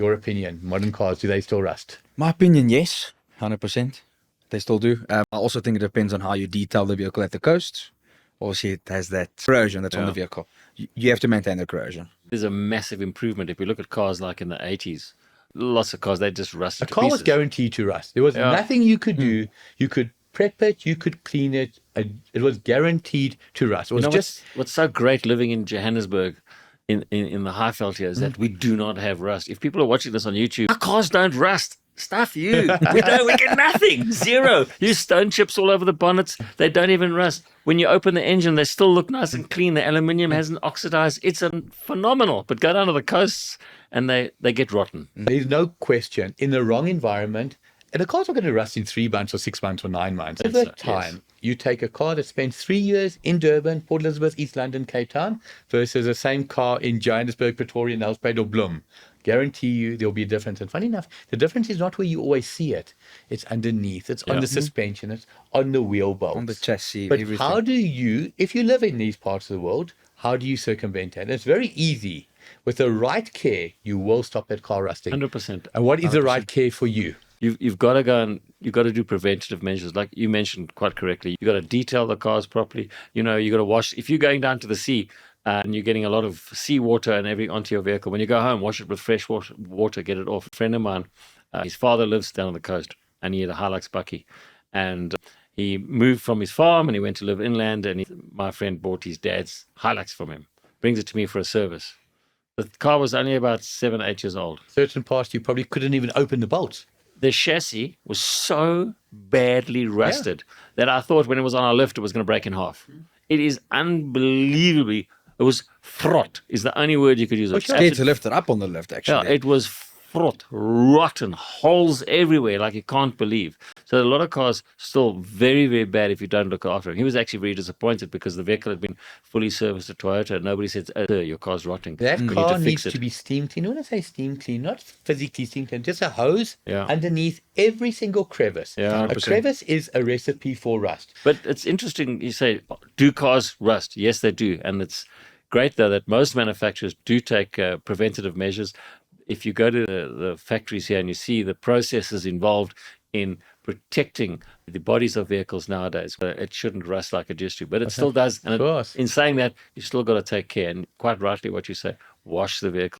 Your opinion, modern cars, do they still rust? My opinion, yes, 100%. They still do. I also think it depends on how you detail the vehicle at the coast. Obviously, it has that corrosion that's on the vehicle. You have to maintain the corrosion. There's a massive improvement. If you look at cars like in the 80s, lots of cars, they just rusted A to car was pieces. guaranteed to rust. There was nothing you could do. You could prep it, you could clean it. It was guaranteed to rust. It was What's so great living in Johannesburg in the Highveld here is that we do not have rust. If people are watching this on YouTube, our cars don't rust. Stuff you. We get nothing. Zero. You stone chips all over the bonnets. They don't even rust. When you open the engine, they still look nice and clean. The aluminium hasn't oxidized. It's phenomenal. But go down to the coasts and they get rotten. There's no question. In the wrong environment, and the car's not going to rust in 3 months or 6 months or 9 months. Over time, you take a car that spent 3 years in Durban, Port Elizabeth, East London, Cape Town, versus the same car in Johannesburg, Pretoria, Nelspruit, or Bloem. Guarantee you there'll be a difference. And funny enough, the difference is not where you always see it. It's underneath. It's on the suspension. It's on the wheel bolts. On the chassis, But everything. how do you, if you live in these parts of the world, how do you circumvent that? It's very easy. With the right care, you will stop that car rusting. 100%. And what is the right care for you? You've got to go and you've got to do preventative measures, like you mentioned quite correctly. You've got to detail the cars properly. You got to wash. If you're going down to the sea and you're getting a lot of seawater and everything onto your vehicle, when you go home, wash it with fresh water, get it off. A friend of mine, his father lives down on the coast, and he had a Hilux Bucky, and he moved from his farm and he went to live inland. And my friend bought his dad's Hilux from him, brings it to me for a service. The car was only about 7, 8 years old. Certain parts you probably couldn't even open the bolts. The chassis was so badly rusted that I thought when it was on our lift, it was going to break in half. It is unbelievably, it was frot is the only word you could use. Scared to lift it up on the lift, actually. Yeah, it was frot, rotten, holes everywhere, like you can't believe. So a lot of cars still very, very bad if you don't look after them. He was actually very disappointed because the vehicle had been fully serviced at Toyota and nobody said, your car's rotting. That We need car to needs fix it. to be steam clean. When I say steam clean, not physically steam clean, just a hose Yeah. underneath every single crevice. Yeah, A 100%. crevice is a recipe for rust. But it's interesting, you say, do cars rust? Yes, they do. And it's great, though, that most manufacturers do take preventative measures. If you go to the factories here and you see the processes involved in protecting the bodies of vehicles nowadays, it shouldn't rust like it used to, but it still does. And Of course. in saying that, you still got to take care. And quite rightly what you say, wash the vehicle.